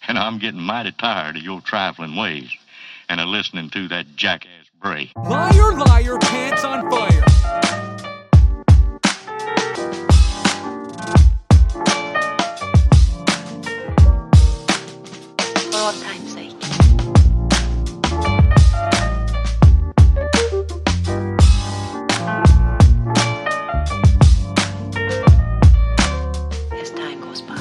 And I'm getting mighty tired of your trifling ways and of listening to that jackass Bray. Liar, liar, pants on fire. For old time's sake. As time goes by.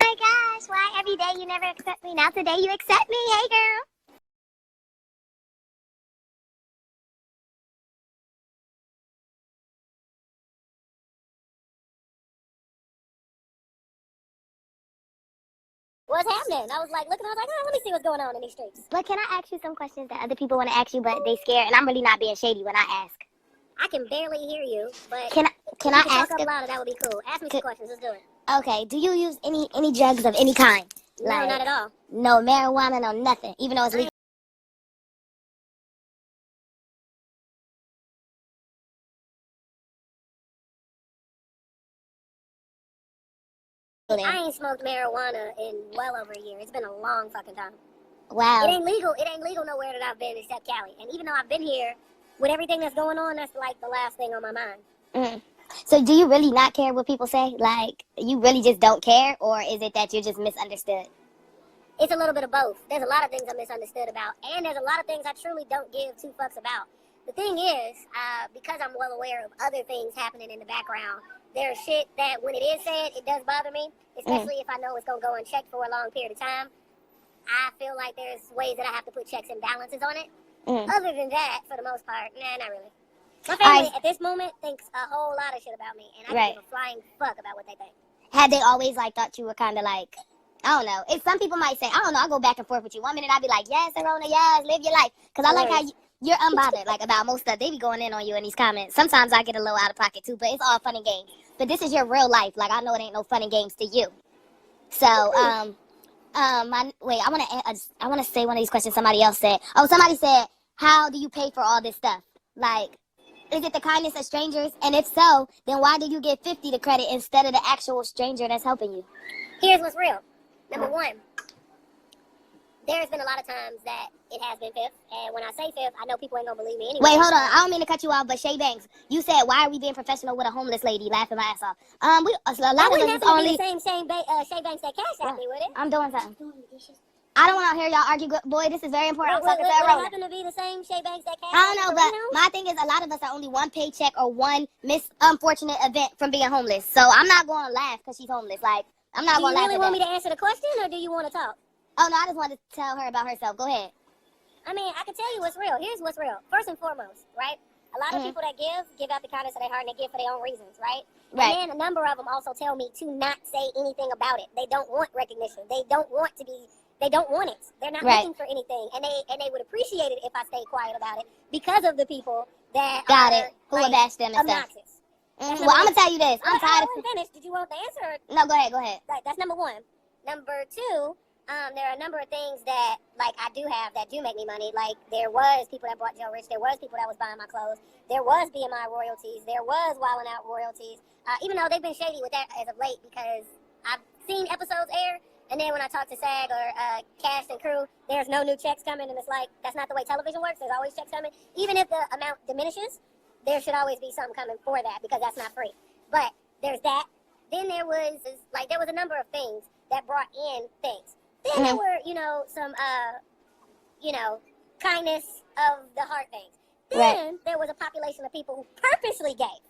My gosh, why every day you never accept me? Now today you accept me? Hey, girl. What's happening? I was like, looking, I was like, oh, let me see what's going on in these streets. But can I ask you some questions that other people want to ask you, but they scared? And I'm really not being shady when I ask. I can barely hear you, but can I ask? Talk up louder, that would be cool. Ask me some questions. Let's do it. Okay. Do you use any drugs of any kind? No, like, not at all. No marijuana, no nothing, even though it's legal. I ain't smoked marijuana in well over a year. It's been a long fucking time. Wow. It ain't legal. It ain't legal nowhere that I've been except Cali. And even though I've been here, with everything that's going on, that's like the last thing on my mind. Mm. So do you really not care what people say? Like, you really just don't care? Or is it that you're just misunderstood? It's a little bit of both. There's a lot of things I'm misunderstood about. And there's a lot of things I truly don't give two fucks about. The thing is, because I'm well aware of other things happening in the background, there's shit that when it is said, it does bother me. Especially if I know it's going to go unchecked for a long period of time. I feel like there's ways that I have to put checks and balances on it. Other than that, for the most part, nah, not really. My family at this moment thinks a whole lot of shit about me, and I don't give a flying fuck about what they think. Had they always like thought you were kind of like, I don't know. If some people might say, I don't know, I'll go back and forth with you. 1 minute I'll be like, yes, Aarona, yes, live your life. Because I like how you're unbothered, like about most stuff. They be going in on you in these comments. Sometimes I get a little out of pocket too, but it's all fun and games. But this is your real life. Like, I know it ain't no fun and games to you. So, I want to say one of these questions somebody else said. Oh, somebody said, how do you pay for all this stuff? Like, is it the kindness of strangers? And if so, then why did you get 50 to credit instead of the actual stranger that's helping you? Here's what's real. Number one, there's been a lot of times that it has been fifth. And when I say fifth, I know people ain't gonna believe me anyway. Wait, hold on. I don't mean to cut you off, but Shay Banks, you said, why are we being professional with a homeless lady laughing my ass off? A lot of us is only the same Shay Banks that cash at me with it. I'm doing something. I don't want to hear y'all argue, boy. This is very important. I'm talking to Aarona. Would it happen to be the same Shay Banks that cash? I don't know, but my thing is a lot of us are only one paycheck or one unfortunate event from being homeless. So I'm not going to laugh because she's homeless. Like, I'm not going to laugh. Do you really want me to answer the question, or do you want to talk? Oh, no, I just wanted to tell her about herself. Go ahead. I mean, I can tell you what's real. Here's what's real. First and foremost, right? A lot of people that give out the kindness of their heart, and they give for their own reasons, right? And then a number of them also tell me to not say anything about it. They don't want recognition. They don't want to be... They don't want it. They're not looking for anything, and they would appreciate it if I stayed quiet about it because of the people that who have asked them and obnoxious. Stuff. Well, I'm gonna tell you this. I'm tired of finished. Did you want the answer? No, go ahead. Go ahead. Right, that's number one. Number two, there are a number of things that like I do have that do make me money. Like there was people that bought Joe Rich. There was people that was buying my clothes. There was BMI royalties. There was Wildin' Out royalties. Even though they've been shady with that as of late because I've seen episodes air. And then when I talk to SAG or cast and crew, there's no new checks coming. And it's like, that's not the way television works. There's always checks coming. Even if the amount diminishes, there should always be something coming for that because that's not free. But there's that. Then there was a number of things that brought in things. Then there were, some, kindness of the heart things. Then there was a population of people who purposely gave.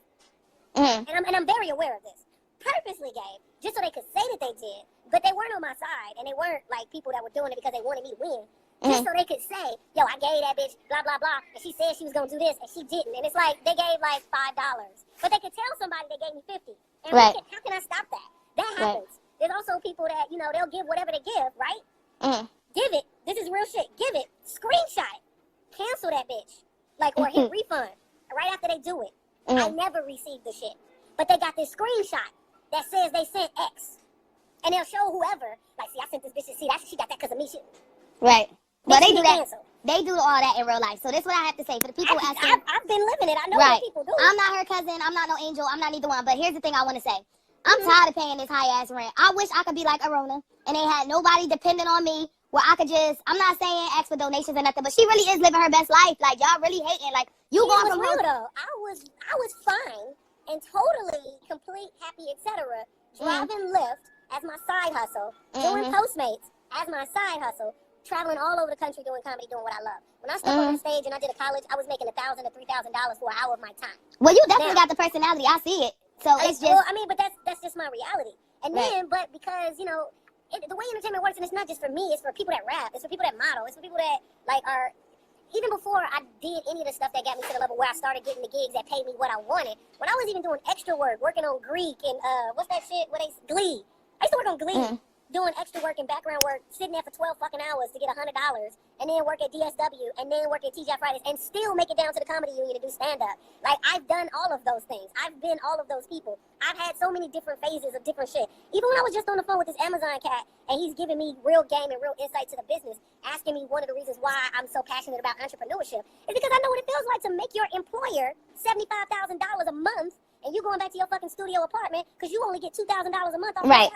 And I'm very aware of this. Purposely gave just so they could say that they did. But they weren't on my side, and they weren't like people that were doing it because they wanted me to win. Just so they could say, yo, I gave that bitch blah, blah, blah, and she said she was going to do this, and she didn't. And it's like, they gave like $5. But they could tell somebody they gave me 50. And how can I stop that? That happens. There's also people that, they'll give whatever they give, right? Give it. This is real shit. Give it. Screenshot it. Cancel that bitch. Like, or hit refund right after they do it. I never received the shit. But they got this screenshot that says they sent X. And they'll show whoever, like, see, I sent this bitch to see that. She got that because of me. Shit. Right. Well, they do that. Canceled. They do all that in real life. So this is what I have to say for the people asking. I've been living it. I know right. what people do. I'm not her cousin. I'm not no angel. I'm not either one. But here's the thing I want to say. I'm tired of paying this high-ass rent. I wish I could be like Aarona and they had nobody depending on me where I could just, I'm not saying ask for donations or nothing, but she really is living her best life. Like, y'all really hating. Like, you going from real, though. I was fine and totally complete, happy, etc. Driving Lyft as my side hustle, doing Postmates as my side hustle, traveling all over the country doing comedy, doing what I love. When I stepped on the stage and I did a college, I was making $1,000 to $3,000 for an hour of my time. Well, you definitely got the personality. I see it. So it's just... Well, I mean, but that's just my reality. And then, but because, you know, the way entertainment works, and it's not just for me, it's for people that rap, it's for people that model, it's for people that, like, are... Even before I did any of the stuff that got me to the level where I started getting the gigs that paid me what I wanted, when I was even doing extra work, working on Greek and, what's that shit? Glee. I used to work on Glee. Doing extra work and background work, sitting there for 12 fucking hours to get $100, and then work at DSW, and then work at TGI Fridays, and still make it down to the comedy union to do stand-up. Like, I've done all of those things. I've been all of those people. I've had so many different phases of different shit. Even when I was just on the phone with this Amazon cat, and he's giving me real game and real insight to the business, asking me one of the reasons why I'm so passionate about entrepreneurship, is because I know what it feels like to make your employer $75,000 a month, and you going back to your fucking studio apartment because you only get $2,000 a month off right.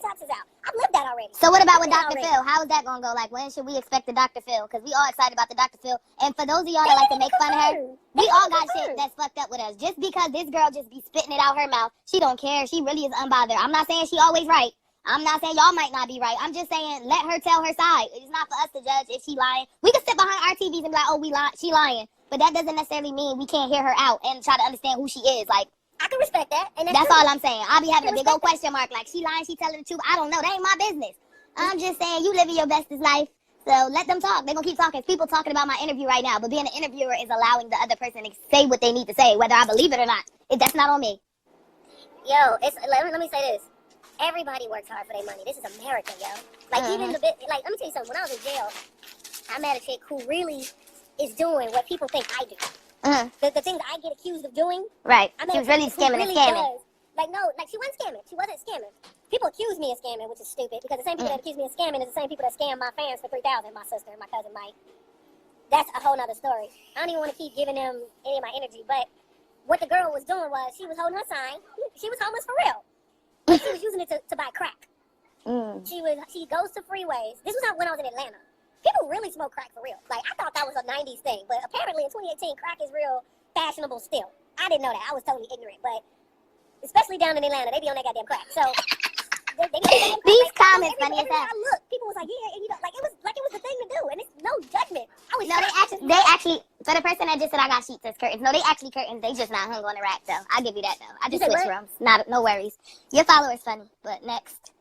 taxes out. I've lived that already. So what about with Dr. Phil? How is that going to go? Like, when should we expect the Dr. Phil? Because we all excited about the Dr. Phil. And for those of y'all that like to make fun of her, we all got shit that's fucked up with us. Just because this girl just be spitting it out her mouth, she don't care. She really is unbothered. I'm not saying she always right. I'm not saying y'all might not be right. I'm just saying let her tell her side. It's not for us to judge if she lying. We can sit behind our TVs and be like, oh, she lying. But that doesn't necessarily mean we can't hear her out and try to understand who she is. Like, I can respect that. And that's all I'm saying. I'll be having a big old question mark. Like, she lying, she telling the truth. I don't know. That ain't my business. I'm just saying you living your bestest life. So let them talk. They're going to keep talking. People talking about my interview right now. But being an interviewer is allowing the other person to say what they need to say, whether I believe it or not. That's not on me. Yo, let me say this. Everybody works hard for their money. This is America, yo. Like, even the bit, like, let me tell you something. When I was in jail, I met a chick who really is doing what people think I do. The things I get accused of doing. Right. She was really scamming and scamming. Like, no, like, she wasn't scamming. She wasn't scamming. People accuse me of scamming, which is stupid, because the same people that accuse me of scamming is the same people that scam my fans for $3,000, my sister and my cousin Mike. That's a whole nother story. I don't even want to keep giving them any of my energy, but what the girl was doing was she was holding her sign. She was homeless for real. But she was using it to buy crack. She goes to freeways. This was when I was in Atlanta. People really smoke crack for real. Like, I thought that was a 90s thing, but apparently in 2018, crack is real fashionable still. I didn't know that. I was totally ignorant, but especially down in Atlanta, they be on that goddamn crack. So, these comments funny as hell. People was like, yeah, and you know, like it was the thing to do, and it's no judgment. They actually, for the person that just said I got sheets as curtains, no, they actually curtains. They just not hung on the rack, though. I'll give you that, though. I just switched rooms. No worries. Your follower's funny, but next.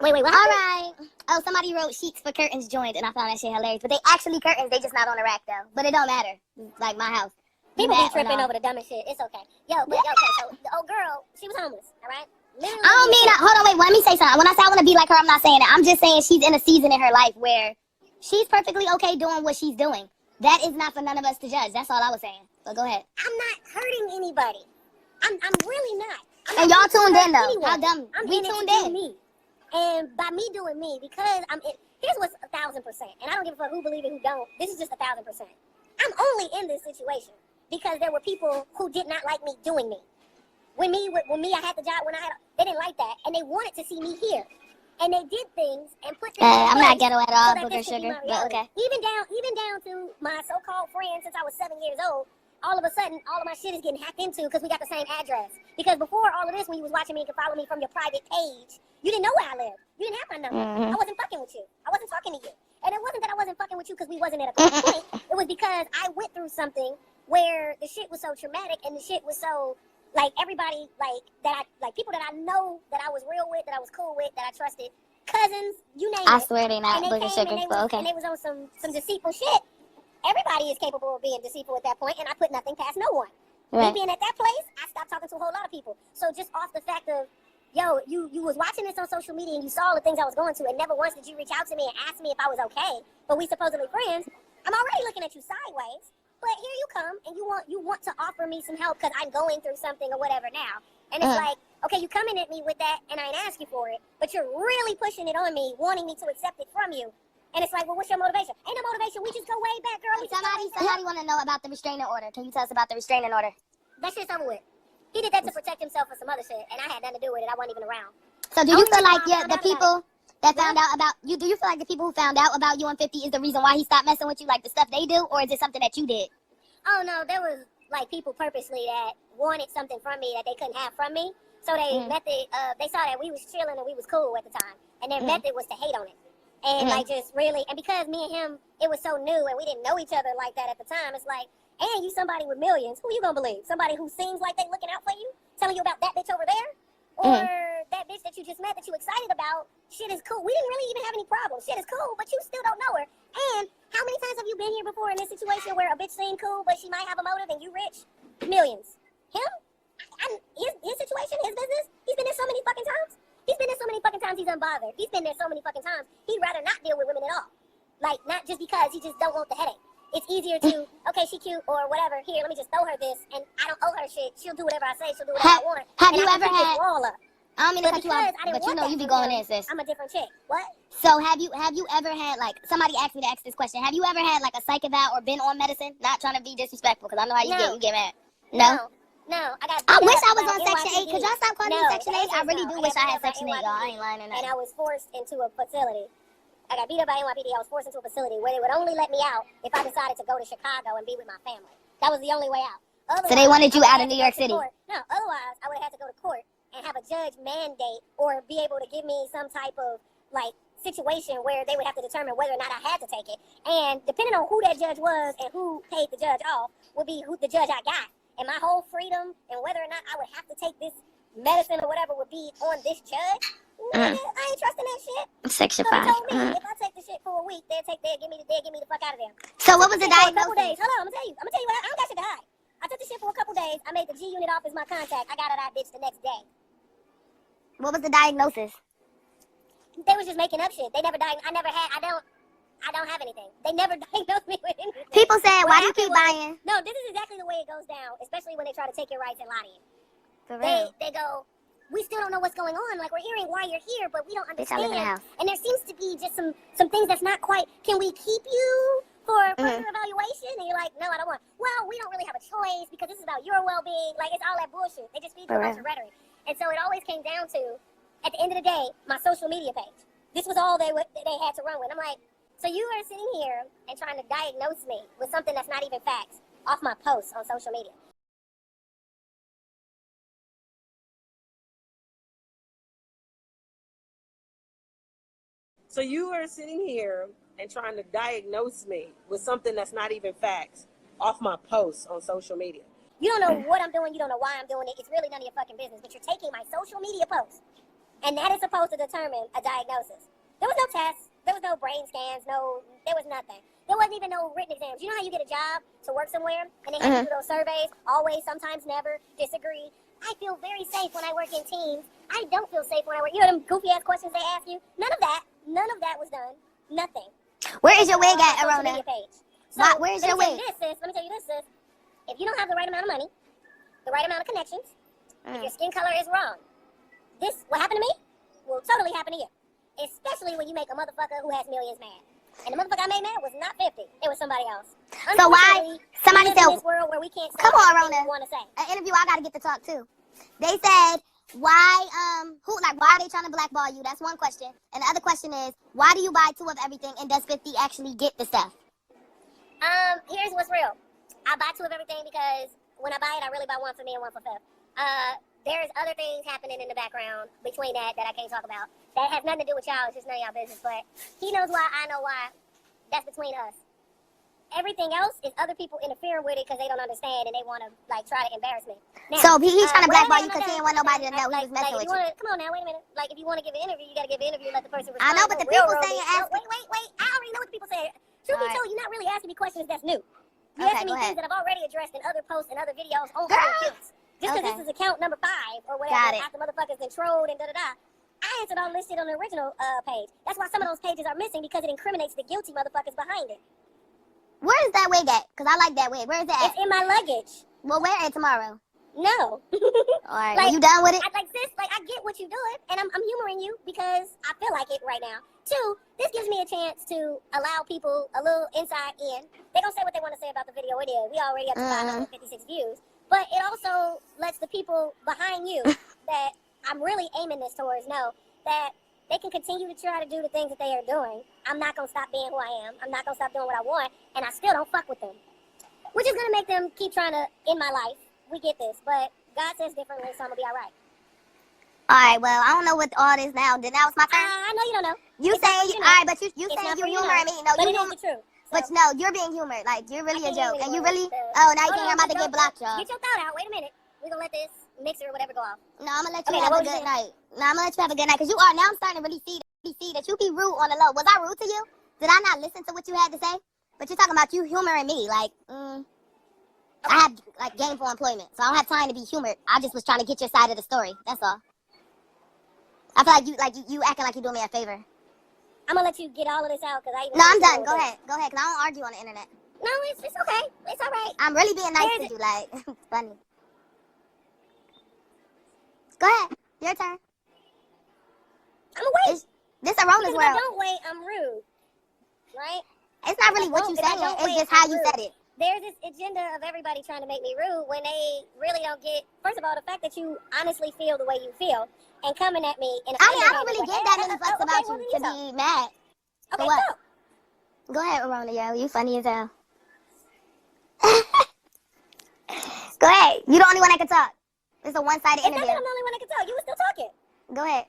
Wait, what happened? All right. Oh, somebody wrote sheets for curtains joined, and I found that shit hilarious. But they actually curtains. They just not on the rack, though. But it don't matter. It's like my house. People be tripping over the dumbest shit. It's okay. Okay, so the old girl, she was homeless, all right? Literally, I don't mean that. Hold on, wait. Let me say something. When I say I want to be like her, I'm not saying that. I'm just saying she's in a season in her life where she's perfectly okay doing what she's doing. That is not for none of us to judge. That's all I was saying. But go ahead. I'm not hurting anybody. I'm really not. And y'all tuned in, though. How dumb. We tuned in. Me. And by me doing me, because here's what's 1,000%. And I don't give a fuck who believe it, who don't. This is just 1,000%. I'm only in this situation because there were people who did not like me doing me. When me, I had the job, they didn't like that, and they wanted to see me here. And they did things and put things I'm not ghetto at all, Booger Sugar, but okay. Even down to my so-called friend since I was 7 years old, all of a sudden, all of my shit is getting hacked into because we got the same address. Because before all of this, when you was watching me and could follow me from your private page, you didn't know where I lived. You didn't have my number. I wasn't fucking with you. I wasn't talking to you. And it wasn't that I wasn't fucking with you because we wasn't at a close point. It was because I went through something where the shit was so traumatic and the shit was so, like, everybody, people that I know that I was real with, that I was cool with, that I trusted, cousins, you name it. I swear they not Booger Sugar, but okay. And they was on some deceitful shit. Everybody is capable of being deceitful at that point, and I put nothing past no one. Right. Me being at that place, I stopped talking to a whole lot of people. So just off the fact of, yo, you was watching this on social media and you saw all the things I was going to, and never once did you reach out to me and ask me if I was okay, but we supposedly friends, I'm already looking at you sideways. But here you come, and you want to offer me some help because I'm going through something or whatever now. And it's like, okay, you coming at me with that, and I ain't ask you for it, but you're really pushing it on me, wanting me to accept it from you. And it's like, well, what's your motivation? Ain't no motivation. We just go way back, girl. Somebody want to know about the restraining order. Can you tell us about the restraining order? That shit's over with. He did that to protect himself for some other shit, and I had nothing to do with it. I wasn't even around. So do you feel like the people that found out about you, do you feel like the people who found out about you and 50 is the reason why he stopped messing with you, like the stuff they do, or is it something that you did? Oh, no, there was, like, people purposely that wanted something from me that they couldn't have from me. So they they saw that we was chilling and we was cool at the time, and their method was to hate on it. And, like, just really, and because me and him, it was so new and we didn't know each other like that at the time, it's like, and you somebody with millions, who you gonna believe? Somebody who seems like they looking out for you, telling you about that bitch over there? Or that bitch that you just met that you excited about, shit is cool. We didn't really even have any problems. Shit is cool, but you still don't know her. And how many times have you been here before in this situation where a bitch seemed cool, but she might have a motive and you rich? Millions. Him? His situation, his business, he's been there so many fucking times. He's been there so many fucking times he's unbothered. He's been there so many fucking times, he'd rather not deal with women at all. Like, not just because he just don't want the headache. It's easier to, okay, she cute or whatever. Here, let me just throw her this, and I don't owe her shit. She'll do whatever I say. She'll do whatever I want. Have you ever had? I don't mean to cut you off, but you know you be going in, sis. I'm a different chick. What? So have you ever had, like, somebody asked me to ask this question. Have you ever had, like, a psych eval or been on medicine? Not trying to be disrespectful, because I know how you get mad. No? No, I wish I was on Section 8. Could y'all stop calling me Section 8? I really do wish I had Section 8, y'all. I ain't lying in that. And I was forced into a facility. I got beat up by NYPD. I was forced into a facility where they would only let me out if I decided to go to Chicago and be with my family. That was the only way out. Otherwise, so they wanted you out of New York City? No, otherwise I would have had to go to court and have a judge mandate or be able to give me some type of, like, situation where they would have to determine whether or not I had to take it. And depending on who that judge was and who paid the judge off would be who the judge I got. And my whole freedom and whether or not I would have to take this medicine or whatever would be on this judge. Nigga, I ain't trusting that shit. Section 5. So they told me if I take the shit for a week, they'll give me the fuck out of there. So what was the diagnosis? For a couple days. Hold on, I'm gonna tell you what, I don't got shit to hide. I took the shit for a couple days. I made the G unit office my contact. I got out of that bitch the next day. What was the diagnosis? They was just making up shit. They never diagnosed. I don't have anything. They never diagnosed me with anything. People said, why do you keep buying? No, this is exactly the way it goes down, especially when they try to take your rights and lie to you. For real? They go, we still don't know what's going on. Like, we're hearing why you're here, but we don't understand. Bitch, I live in a house. And there seems to be just some things that's not quite, can we keep you for further evaluation? And you're like, no, I don't want. Well, we don't really have a choice because this is about your well-being. Like, it's all that bullshit. They just feed you a bunch of rhetoric. And so it always came down to, at the end of the day, my social media page. This was all they had to run with. I'm like, so you are sitting here and trying to diagnose me with something that's not even facts off my posts on social media. So you are sitting here and trying to diagnose me with something that's not even facts off my posts on social media. You don't know what I'm doing. You don't know why I'm doing it. It's really none of your fucking business. But you're taking my social media posts, and that is supposed to determine a diagnosis. There was no tests. There was no brain scans. There was nothing. There wasn't even no written exams. You know how you get a job to work somewhere, and they have to do those surveys? Always, sometimes, never, disagree. I feel very safe when I work in teams. I don't feel safe when I work. You know them goofy-ass questions they ask you? None of that was done. Nothing. Where is your wig at, Aarona? So, where's your wig? Let me tell you this, sis. If you don't have the right amount of money, the right amount of connections, if your skin color is wrong, what happened to me will totally happen to you. Especially when you make a motherfucker who has millions mad. And the motherfucker I made mad was not 50. It was somebody else. So why? Somebody said, in this world where we can't say come on, what Aarona. we want to say. An interview, I got to get to talk too. They said, why are they trying to blackball you? That's one question. And the other question is, why do you buy 2 of everything, and does 50 actually get the stuff? Here's what's real. I buy 2 of everything because when I buy it, I really buy 1 for me and 1 for Phillip. There's other things happening in the background between that I can't talk about. That has nothing to do with y'all. It's just none of y'all business. But he knows why, I know why. That's between us. Everything else is other people interfering with it because they don't understand and they want to, like, try to embarrass me. Now, so he's trying to blackball you because he didn't want nobody to know he was messing with you. Come on now, wait a minute. Like, if you want to give an interview, you got to give an interview and let the person respond. I know, but the people saying ask. Wait. I already know what the people say. Truth be told, you're not really asking me questions that's new. You're asking me things that I've already addressed in other posts and other videos on other accounts. Just because this is account number 5 or whatever, after motherfuckers been trolled and da-da-da. I answered all this shit on the original page. That's why some of those pages are missing, because it incriminates the guilty motherfuckers behind it. Where is that wig at? Because I like that wig. Where is that at? It's in my luggage. Well, wear it tomorrow. No. All right, like, you done with it? Sis, I get what you're doing, and I'm humoring you because I feel like it right now. 2, this gives me a chance to allow people a little insight in. They're going to say what they want to say about the video. It is. We already up to 556 views. But it also lets the people behind you that I'm really aiming this towards know that they can continue to try to do the things that they are doing. I'm not going to stop being who I am. I'm not going to stop doing what I want, and I still don't fuck with them. Which is going to make them keep trying to end my life. We get this, but God says differently, so I'm going to be all right. All right, well, I don't know what all this now. Now it's my turn? I know you don't know. You saying, all right, but you saying you're humoring me. No, but it is the truth. But no, you're being humored. Like, you're really a joke. And you really, now you think I'm about to get blocked, y'all. Get your thought out. Wait a minute. We're going to let this mixer or whatever go off. No, I'm going to let you have a good night. No, I'm going to let you have a good night. Because you are, now I'm starting to really see that you be rude on the low. Was I rude to you? Did I not listen to what you had to say? But you're talking about you humoring me. Like, I have, like, gainful employment. So I don't have time to be humored. I just was trying to get your side of the story. That's all. I feel like you acting like you're doing me a favor. I'm going to let you get all of this out because No, I'm done. Go ahead, because I don't argue on the internet. No, it's okay. It's all right. I'm really being nice to you, like, it's funny. Go ahead. Your turn. I'm going to wait. This Aarona's world. If I don't wait, I'm rude. Right? It's not really what you saying. It's just how you said it. There's this agenda of everybody trying to make me rude when they really don't get, first of all, the fact that you honestly feel the way you feel and coming at me in a I don't really get that many fucks about you to be mad. Okay, what? Go ahead, Aarona, yo. You funny as hell. Go ahead. You the only one that can talk. It's a one-sided interview. It's not that I'm the only one that can talk. You were still talking. Go ahead.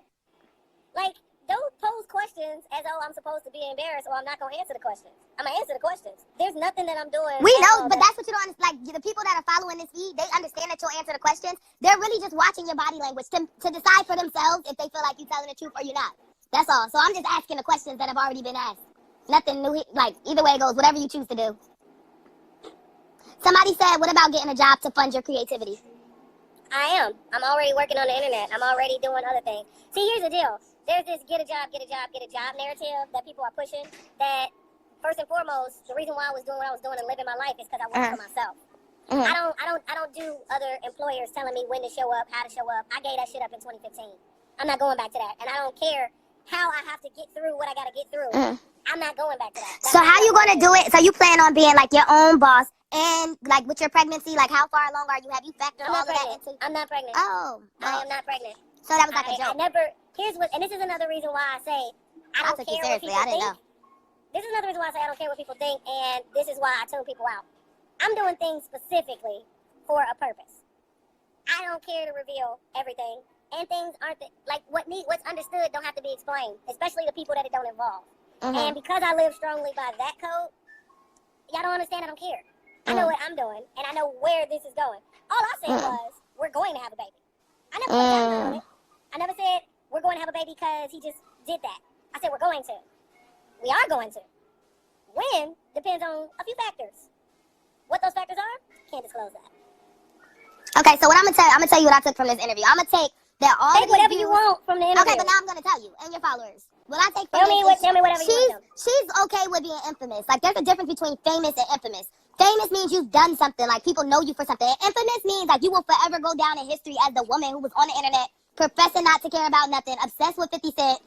Like, don't pose questions as though I'm supposed to be embarrassed or I'm not going to answer the questions. I'm going to answer the questions. There's nothing that I'm doing. We know, but that's what you don't understand. Like, the people that are following this feed, they understand that you'll answer the questions. They're really just watching your body language to decide for themselves if they feel like you're telling the truth or you're not. That's all. So I'm just asking the questions that have already been asked. Nothing new. Like, either way it goes, whatever you choose to do. Somebody said, what about getting a job to fund your creativity? I am. I'm already working on the internet. I'm already doing other things. See, here's the deal. There's this get a job narrative that people are pushing that, first and foremost, the reason why I was doing what I was doing and living my life is because I work for myself. I don't do other employers telling me when to show up, how to show up. I gave that shit up in 2015. I'm not going back to that. And I don't care how I have to get through what I got to get through. I'm not going back to that. So how you going to do it? So you plan on being like your own boss and like with your pregnancy, like how far along are you? Have you factored all of that into? I'm not pregnant. Oh. I am not pregnant. So that was like a joke. And this is another reason why I say I don't care what people think. This is another reason why I say I don't care what people think, and this is why I tune people out. I'm doing things specifically for a purpose. I don't care to reveal everything, and things aren't what's understood don't have to be explained, especially to people that it don't involve. And because I live strongly by that code, y'all don't understand. I don't care. I know what I'm doing, and I know where this is going. All I said was we're going to have a baby. I never put time on it. I never said we're going to have a baby because he just did that. I said we're going to. We are going to. When depends on a few factors. What those factors are, can't disclose that. Okay, so what I'm gonna tell you what I took from this interview. I'm gonna take that all. Take whatever you want from the interview. Okay, but now I'm gonna tell you and your followers. What I take from tell me whatever you want. She's okay with being infamous. Like there's a difference between famous and infamous. Famous means you've done something, like people know you for something. And infamous means like you will forever go down in history as the woman who was on the internet professing not to care about nothing, obsessed with 50 Cent,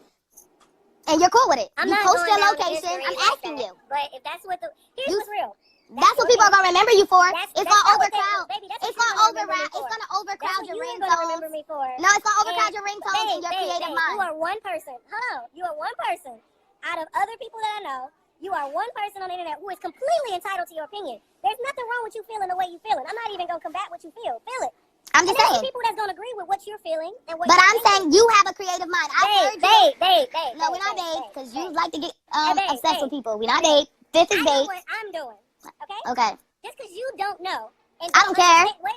and you're cool with it. You post your location. I'm asking you. But if that's what here's what's real. That's what people are gonna remember you for. It's gonna overcrowd. It's gonna overcrowd your ringtones. No, it's gonna overcrowd your ringtones and your creative mind. You are one person. Hello, you are one person out of other people that I know. You are one person on the internet who is completely entitled to your opinion. There's nothing wrong with you feeling the way you feeling. I'm not even gonna combat what you feel. Feel it. I'm just saying. There's people that's gonna agree with what you're feeling and what. But I'm saying you have a creative mind. Babe. No, we're not babe, because you like to get obsessed with people. We're not babe. Fifth is babe. I know what I'm doing. Okay. Okay. Just because you don't know. And I don't care. Wait.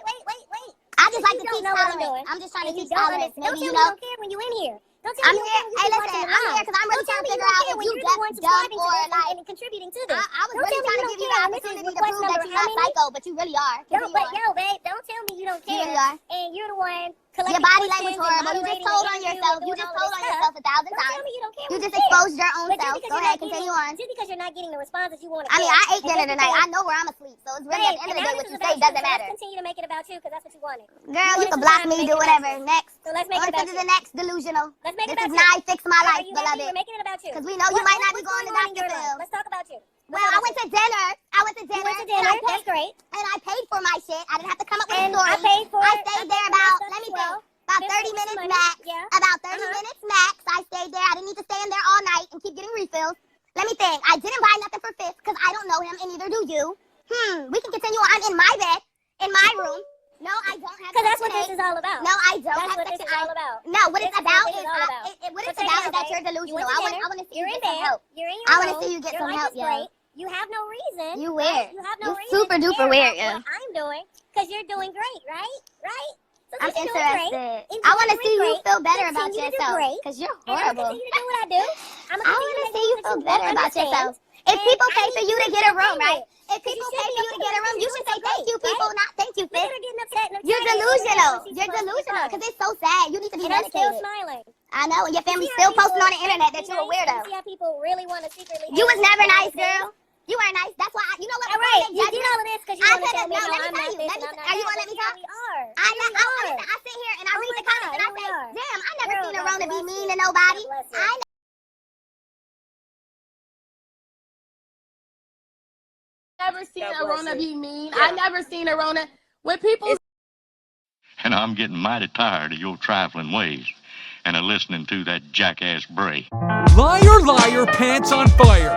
I just like to teach tolerance. I'm just trying to teach tolerance. Maybe you don't care when you in here. Don't tell I'm me here. Hey, listen, I'm here because I'm really trying to figure out if you just dumb or like and contributing to this. I was really trying to give you the opportunity to prove that you're how not psycho, but you really are. Yo, but yo, babe, don't tell me you don't care. You really are. And you're the one Your collecting body questions language horrible. You just told on yourself. You just told on yourself 1,000 Don't tell times. me you don't care. You when just care. exposed your own But self. just Go ahead, continue on. Just because you're not getting the responses you want to I mean, get. I ate dinner tonight. I know where I'm asleep, so it's really at the end of the day what you say doesn't matter. Let's continue to make it about you because that's what you wanted. Girl, you can block me, do whatever. Next. So let's make it On about to you. the next delusional. Let's make it This about is you. now Fix My Life, Are you happy? beloved. We're making it about you. Because we know you might not be going to Dr. Phil. Let's talk about you. Well, I went to dinner. You went to dinner. That's great. And I paid for my shit. I didn't have to come up with a And story. I paid for I it. stayed I there paid for about, my let me stuff as think, about 30 minutes money. max. Yeah. About 30 minutes max. I stayed there. I didn't need to stay in there all night and keep getting refills. Let me think. I didn't buy nothing for Fifth because I don't know him and neither do you. We can continue on. I'm in my bed, in my room. No, I don't have Because that's what Section this is all about. No, I don't That's have what this Section is all 8. about. No, what it's This is about what this is, is all about. what So it's check about it is out, that you're babe. delusional. You I went to want to see You're you in get some bed. help. You're in your I want to room. see you get Your some life help, is yo. great. You have no reason. You right? weird. You have no You reason super to duper care weird, about yo. what I'm doing because you're doing great, right? Right? So I'm since you're doing great, interested. I want to see you feel better about continue to do yourself great, because you're and I'm going to horrible. continue to do what I do. I'm I want to see you feel better about yourself. If people pay for you to get a room, right? If people pay for you to get a room, you should say thank you, people, not thank you, Look at Fifth. her getting upset. And You're delusional. You're delusional because it's so sad. You need to be and I'm still medicated. smiling. I know, and your family's See how still posting people- on the internet that you're a You weirdo. see how people really want to secretly You was hate never me? nice, girl. You weren't nice. That's why, you know what? All right, you did all of this because you I want to tell could've- me, no, no, let me I'm tell not you. this Let me- and I'm not are you that. gonna let me But talk? here we are. I Here we are. sit here and I Oh read the my comments and I God, say, here we are. damn, I never Girl, seen God Aarona be bless mean you. to nobody. God bless you. I never seen God bless Aarona you. be mean. Yeah. I never seen Aarona. When people And I'm getting mighty tired of your trifling ways and of listening to that jackass Bray. Liar, liar, pants on fire.